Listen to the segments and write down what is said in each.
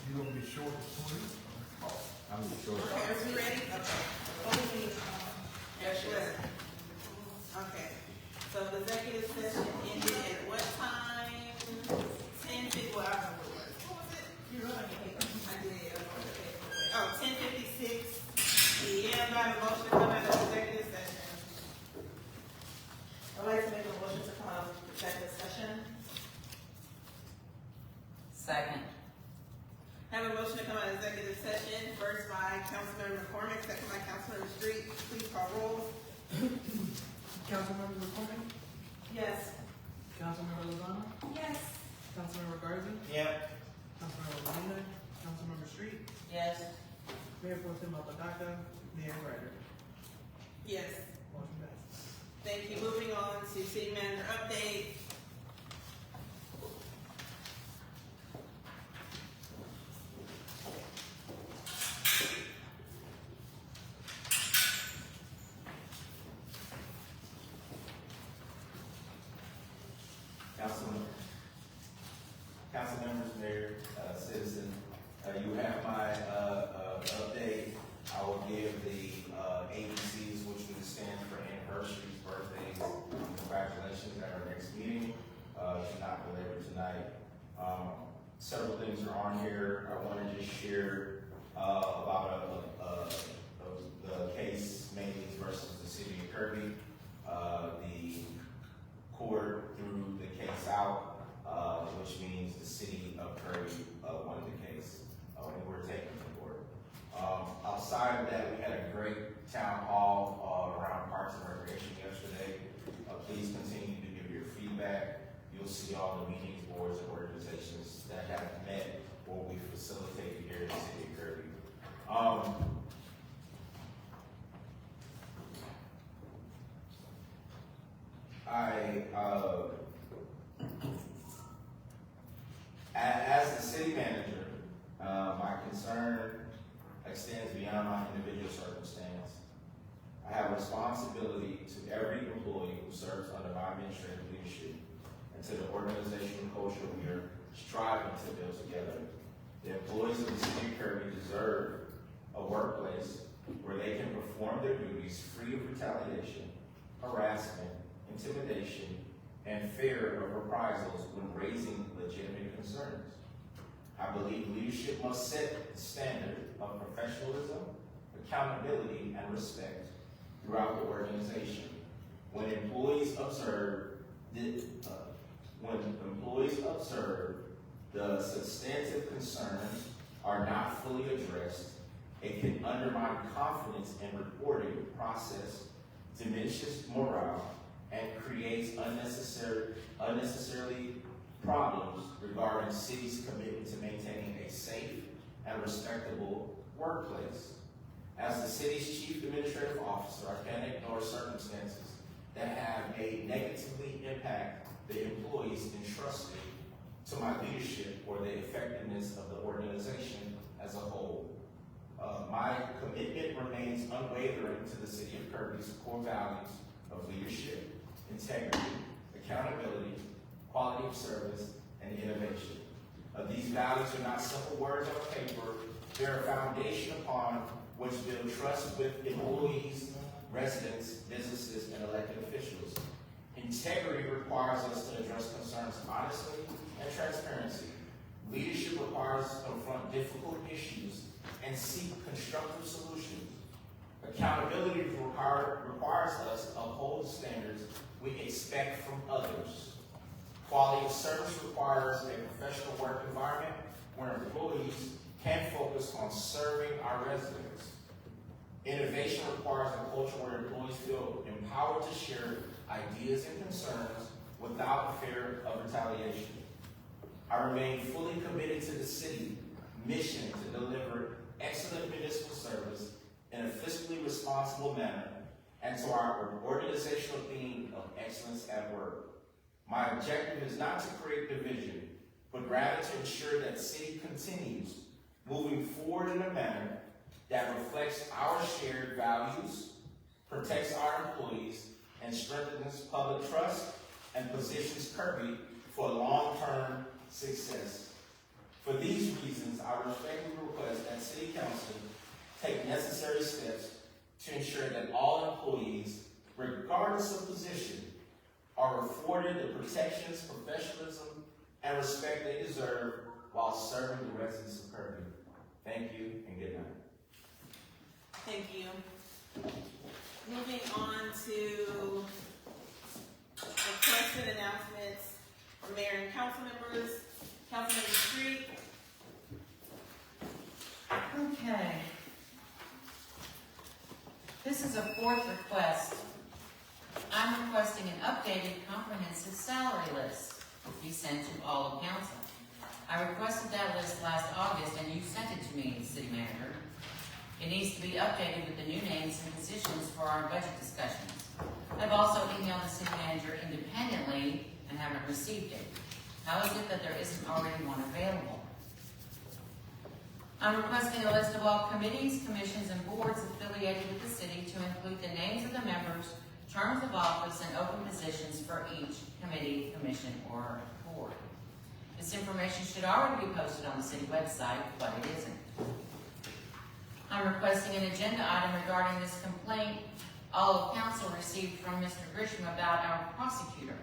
You gonna be short and sweet? I'm sure. Okay, are we ready? Okay. Yes, sir. Okay, so the executive session ended at what time? 10:50, well, I don't know what it was. What was it? You wrote it. I did. Okay. Oh, 10:56. Yeah, I have a motion to come out of executive session. I'd like to make a motion to come out of executive session. Second. Have a motion to come out of executive session, first by Councilmember McCormick, second by Councilmember Street. Please call roll. Councilmember McCormick? Yes. Councilmember Lozano? Yes. Councilmember Garza? Yep. Councilmember Molina? Councilmember Street? Yes. Mayor Pro Tem Apodaca? Mayor Ryder? Yes. Motion passes. Thank you. Moving on to city manager update. Council members, mayor, citizen, you have my update. I will give the agencies which would stand for anniversaries, birthdays, congratulations at our next meeting. Should not belabor tonight. Several things are on here. I want to just share about the case, Mays versus the city of Kirby. The court threw the case out. Which means the city of Kirby won the case, and we're taking it to court. Outside of that, we had a great town hall around Parks and Recreation yesterday. Please continue to give your feedback. You'll see all the meetings, boards, and organizations that have met or we facilitated here in the city of Kirby. As the city manager, my concern extends beyond my individual circumstance. I have a responsibility to every employee who serves under my administrative leadership and to the organizational culture we are striving to build together. The employees of the city of Kirby deserve a workplace where they can perform their duties free of retaliation, harassment, intimidation, and fear of reprisals when raising legitimate concerns. I believe leadership must set the standard of professionalism, accountability, and respect throughout the organization. When employees observe the substantive concerns are not fully addressed, it can undermine confidence in reporting process, diminishes morale, and creates unnecessarily problems regarding city's commitment to maintaining a safe and respectable workplace. As the city's chief administrative officer, I can't ignore circumstances that have negatively impact the employees entrusted to my leadership or the effectiveness of the organization as a whole. My commitment remains unwavering to the city of Kirby's core values of leadership, integrity, accountability, quality of service, and innovation. These values are not simple words on paper. They're a foundation upon which build trust with employees, residents, businesses, and elected officials. Integrity requires us to address concerns honestly and transparency. Leadership requires us to confront difficult issues and seek constructive solutions. Accountability requires us to uphold standards we expect from others. Quality of service requires a professional work environment where employees can focus on serving our residents. Innovation requires a culture where employees feel empowered to share ideas and concerns without fear of retaliation. I remain fully committed to the city mission to deliver excellent municipal service in a fiscally responsible manner and to our organizational theme of excellence at work. My objective is not to create division, but rather to ensure that the city continues moving forward in a manner that reflects our shared values, protects our employees, and strengthens public trust and positions Kirby for long-term success. For these reasons, I City Council take necessary steps to ensure that all employees, regardless of position, are afforded the protections, professionalism, and respect they deserve while serving the residents of Kirby. Thank you and good night. Thank you. Moving on to requested announcements from mayor and council members. Councilmember Street. Okay. This is a fourth request. I'm requesting an updated comprehensive salary list to be sent to all of council. I requested that list last August and you sent it to me, City Manager. It needs to be updated with the new names and positions for our budget discussions. I've also emailed the City Manager independently and haven't received it. How is it that there isn't already one available? I'm requesting a list of all committees, commissions, and boards affiliated with the city to include the names of the members, terms of office, and open positions for each committee, commission, or board. This information should already be posted on the city website, but it isn't. I'm requesting an agenda item regarding this complaint all of council received from Mr. Grisham about our prosecutor.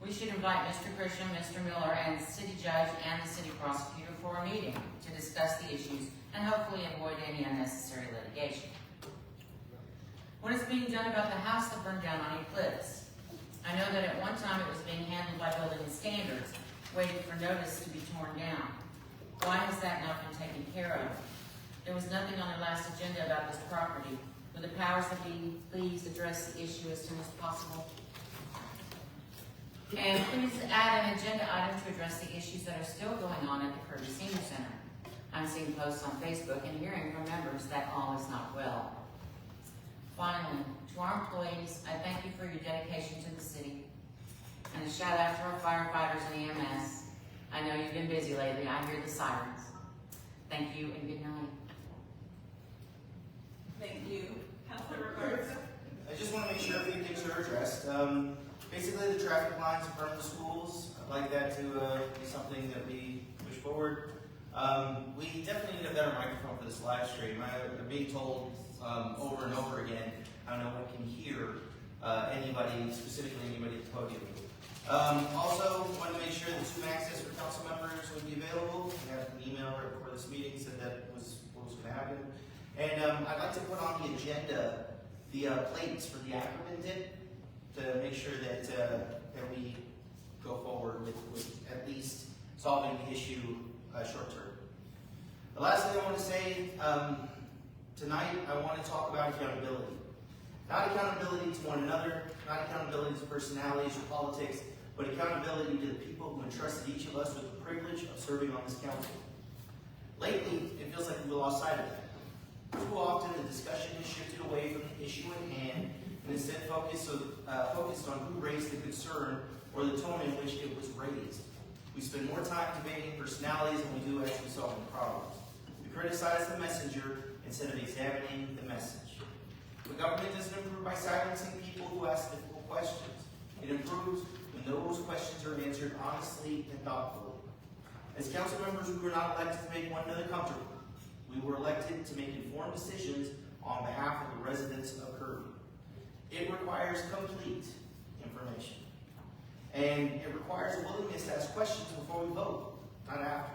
We should invite Mr. Grisham, Mr. Miller, and the city judge and the city prosecutor for a meeting to discuss the issues and hopefully avoid any unnecessary litigation. What is being done about the house that burned down on Eclipse? I know that at one time it was being handled by building standards, waiting for notice to be torn down. Why has that not been taken care of? There was nothing on the last agenda about this property. Would the powers that be please address the issue as soon as possible? And please add an agenda item to address the issues that are still going on at the Kirby Senior Center. I'm seeing posts on Facebook and hearing from members that all is not well. Finally, to our employees, I thank you for your dedication to the city. And a shout out to our firefighters and EMS. I know you've been busy lately. I hear the sirens. Thank you and good night. Thank you. Councilmember Garza. I just want to make sure a few things are addressed. Basically, the traffic lines in front of the schools, I'd like that to be something that we push forward. We definitely need a better microphone for this live stream. I'm being told over and over again how no one can hear anybody, specifically anybody at the podium. Also, wanted to make sure that Zoom access for council members would be available. We had an email right before this meeting said that was what was going to happen. And I'd like to put on the agenda the plates for the acronym dip to make sure that that we go forward with at least solving the issue short term. The last thing I want to say, tonight I want to talk about accountability. Not accountability to one another, not accountability to personalities or politics, but accountability to the people who entrusted each of us with the privilege of serving on this council. Lately, it feels like we lost sight of that. Too often, the discussion has shifted away from the issue at hand and instead focused on who raised the concern or the tone in which it was raised. We spend more time debating personalities than we do actually solving problems. We criticize the messenger instead of examining the message. The government doesn't improve by silencing people who ask difficult questions. It improves when those questions are answered honestly and thoughtfully. As council members, we were not elected to make one another comfortable. We were elected to make informed decisions on behalf of the residents of Kirby. It requires complete information. And it requires a willingness to ask questions before we vote, not after.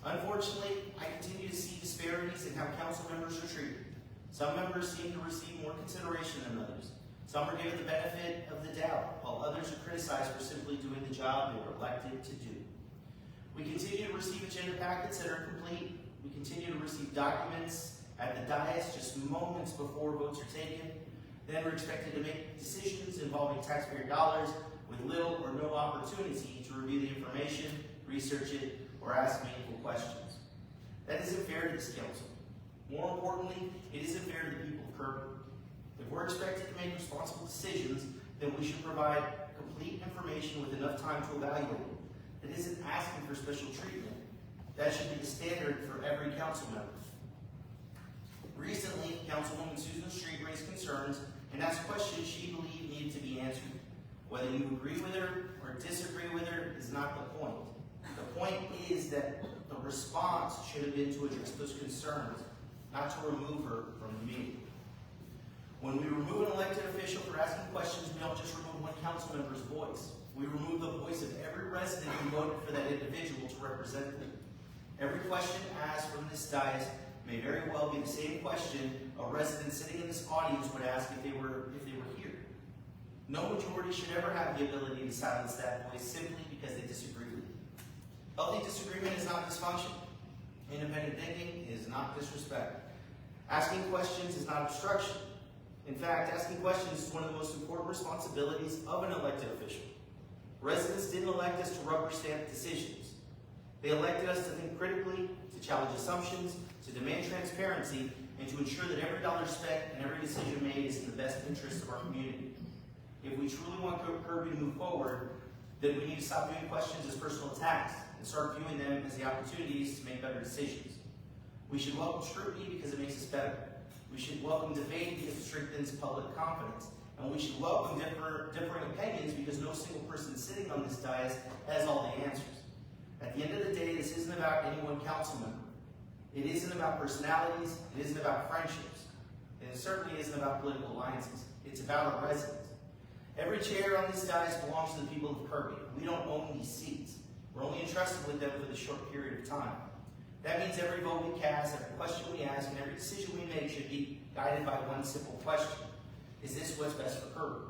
Unfortunately, I continue to see disparities in how council members are treated. Some members seem to receive more consideration than others. Some are given the benefit of the doubt, while others are criticized for simply doing the job they were elected to do. We continue to receive agenda packets that are complete. We continue to receive documents at the dais just moments before votes are taken. Then we're expected to make decisions involving taxpayer dollars with little or no opportunity to review the information, research it, or ask meaningful questions. That isn't fair to this council. More importantly, it isn't fair to the people of Kirby. If we're expected to make responsible decisions, then we should provide complete information with enough time to evaluate it. It isn't asking for special treatment. That should be the standard for every council member. Recently, Councilwoman Susan Street raised concerns and asked questions she believed needed to be answered. Whether you agree with her or disagree with her is not the point. The point is that the response should have been to address those concerns, not to remove her from the meeting. When we remove an elected official for asking questions, we don't just remove one council member's voice. We remove the voice of every resident who voted for that individual to represent them. Every question asked from this dais may very well be the same question a resident sitting in this audience would ask if they were here. No majority should ever have the ability to silence that voice simply because they disagree with you. Healthy disagreement is not dysfunction. Independent thinking is not disrespect. Asking questions is not obstruction. In fact, asking questions is one of the most important responsibilities of an elected official. Residents didn't elect us to rubber stamp decisions. They elected us to think critically, to challenge assumptions, to demand transparency, and to ensure that every dollar spent and every decision made is in the best interest of our community. If we truly want Kirby to move forward, then we need to stop viewing questions as personal attacks and start viewing them as the opportunities to make better decisions. We should welcome scrutiny because it makes us better. We should welcome debate because it strengthens public confidence. And we should welcome differing opinions because no single person sitting on this dais has all the answers. At the end of the day, this isn't about any one council member. It isn't about personalities. It isn't about friendships. And it certainly isn't about political alliances. It's about our residents. Every chair on this dais belongs to the people of Kirby. We don't own these seats. We're only entrusted with them for the short period of time. That means every vote we cast, every question we ask, and every decision we make should be guided by one simple question. Is this what's best for Kirby?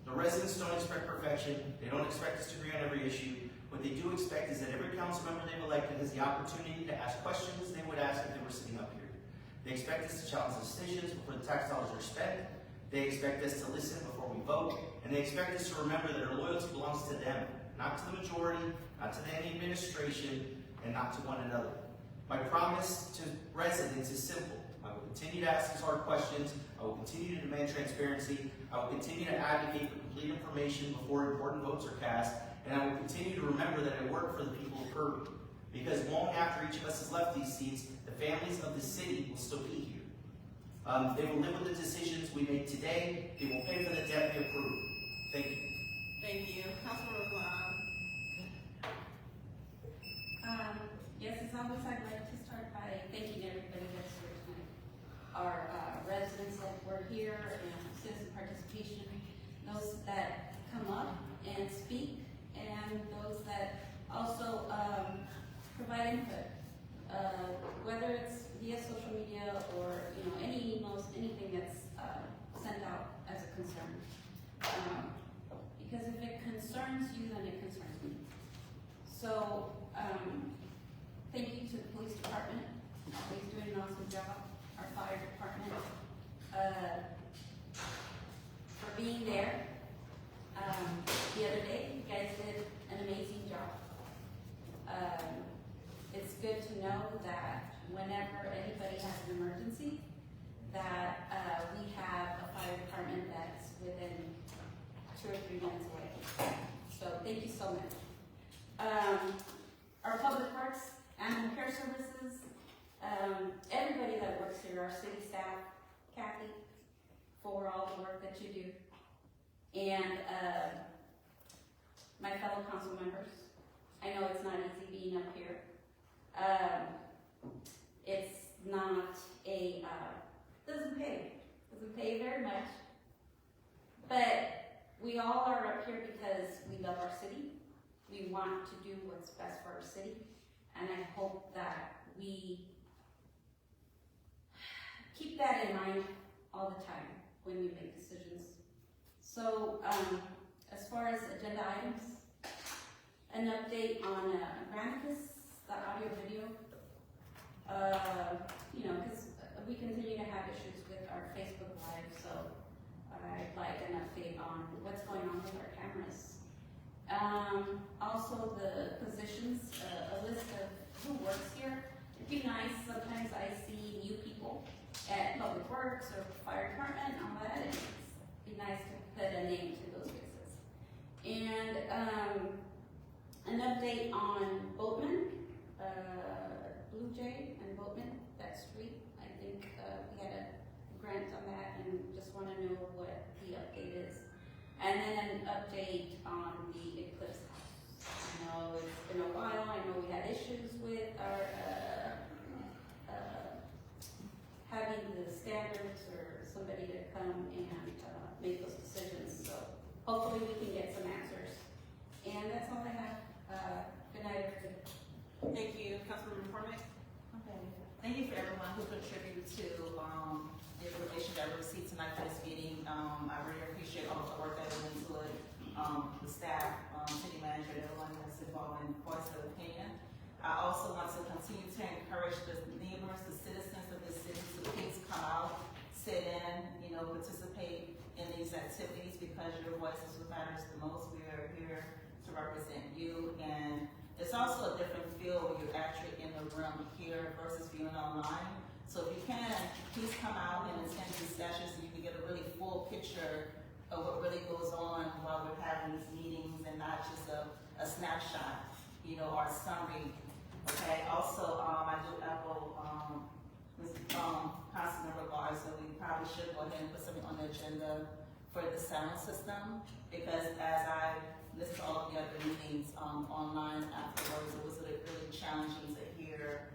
The residents don't expect perfection. They don't expect us to agree on every issue. What they do expect is that every council member they've elected has the opportunity to ask questions they would ask if they were sitting up here. They expect us to challenge decisions before the tax dollars are spent. They expect us to listen before we vote. And they expect us to remember that our loyalty belongs to them, not to the majority, not to any administration, and not to one another. My promise to residents is simple. I will continue to ask these hard questions. I will continue to demand transparency. I will continue to advocate for complete information before important votes are cast. And I will continue to remember that I work for the people of Kirby. Because long after each of us has left these seats, the families of the city will still be here. They will live with the decisions we make today. They will pay for the debt we approve. Thank you. Thank you. Councilmember Guam. Yes, as always, I'd like to start by thanking everybody that's here tonight. Our residents that were here and citizen participation, those that come up and speak, and those that also provide input, whether it's via social media or any emails, anything that's sent out as a concern. Because if it concerns you, then it concerns me. So thank you to the police department. Always doing an awesome job. Our fire department for being there. The other day, you guys did an amazing job. It's good to know that whenever anybody has an emergency, that we have a fire department that's within 2 or 3 minutes away. So thank you so much. Our public works, animal care services, everybody that works here, our city staff, Kathy, for all the work that you do, and my fellow council members. I know it's not easy being up here. It's not doesn't pay very much, but we all are up here because we love our city. We want to do what's best for our city, and I hope that we keep that in mind all the time when we make decisions. So, as far as agenda items, an update on Granicus, the audio video, because we continue to have issues with our Facebook Live, so I'd like an update on what's going on with our cameras. Also the positions, a list of who works here. It'd be nice, sometimes I see new people at Public Works or Fire Department and all that, and it'd be nice to put a name to those faces. And an update on Boatman, Blue Jay and Boatman, that street. I think we had a grant on that and just want to know what the update is. And then an update on the Eclipse House. I know it's been a while. I know we had issues with our and, make those decisions, so hopefully we can get some answers. And that's all I have, good night, everybody. Thank you, Councilmember McCormick. Okay, thank you for everyone who contributed to, the information that we received tonight for this meeting. I really appreciate all the work that went into it. The staff, city manager, everyone that's involved in voice of opinion. I also want to continue to encourage the neighbors, the citizens of this city to please come out, sit in, participate in these activities because your voice is what matters the most. We are here to represent you, and it's also a different feel when you're actually in the room here versus viewing online. So if you can, please come out and attend these sessions so you can get a really full picture of what really goes on while we're having these meetings and not just a snapshot, or a summary. Okay, also, I do echo, Councilmember Garza, we probably should go ahead and put something on the agenda for the sound system, because as I listened to all of the other meetings, online afterwards, it was really challenging to hear,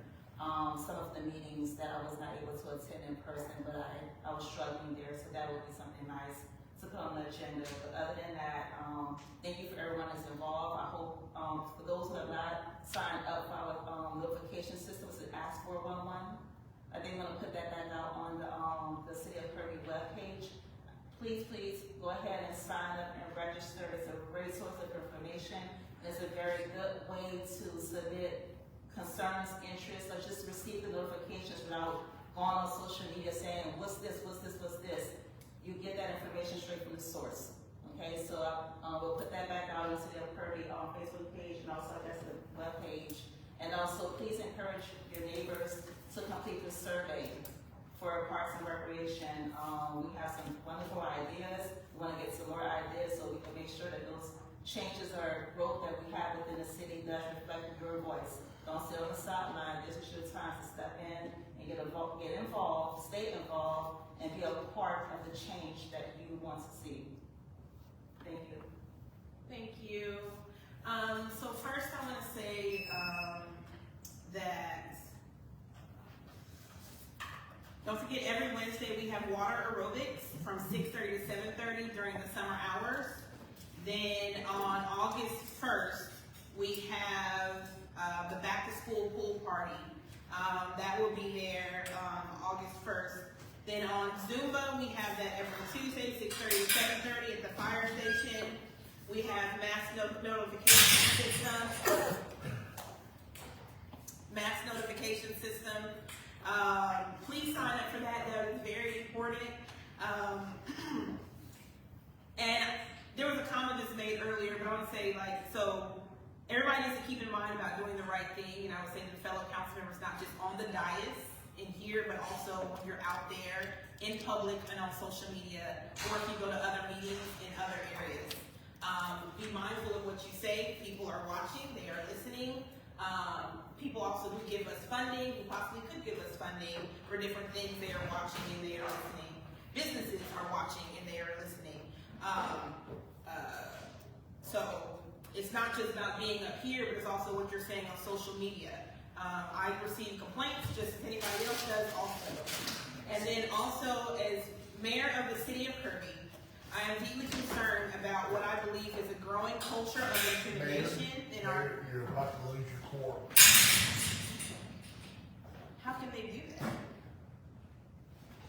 some of the meetings that I was not able to attend in person, but I was struggling there, so that would be something nice to put on the agenda. But other than that, thank you for everyone that's involved. I hope, for those who have not signed up for our, notification systems that ask for 111, I think I'm gonna put that back out on the City of Kirby webpage. Please go ahead and sign up and register. It's a great source of information. It's a very good way to submit concerns, interests, or just receive the notifications without going on social media saying, what's this? You get that information straight from the source. Okay, so we'll put that back out on the City of Kirby Facebook page, and also that's the webpage. And also, please encourage your neighbors to complete the survey for Parks and Recreation. We have some wonderful ideas. We want to get some more ideas so we can make sure that those changes or growth that we have within the city does reflect your voice. Don't sit on the sideline. This is your time to step in and get involved, stay involved, and be a part of the change that you want to see. Thank you. Thank you. So first I want to say that don't forget every Wednesday we have water aerobics from 6:30 to 7:30 during the summer hours. Then on August 1st we have the back to school pool party. That will be there August 1st. Then on Zumba, we have that every Tuesday, 6:30 to 7:30 at the fire station. We have mass notification system. Please sign up for that. That is very important. And there was a comment that's made earlier, but I want to say, so everybody needs to keep in mind about doing the right thing. And I would say to the fellow council members, not just on the dais in here, but also when you're out there in public and on social media, or if you go to other meetings in other areas. Be mindful of what you say. People are watching, they are listening. People also do give us funding, who possibly could give us funding for different things. They are watching and they are listening. Businesses are watching and they are listening. So it's not just about being up here, but it's also what you're saying on social media. I receive complaints just as anybody else does also. And then also, as mayor of the city of Kirby, I am deeply concerned about what I believe is a growing culture of intimidation in our... You're about to lose your quorum. How can they do that?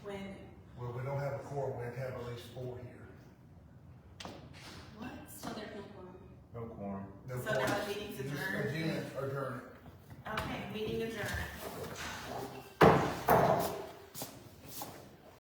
When... Well, we don't have a quorum, we have to have at least 4 here. What? So there's no quorum. No quorum. No So quorum. now the meeting's adjourned? Adjourn. Okay, meeting adjourned.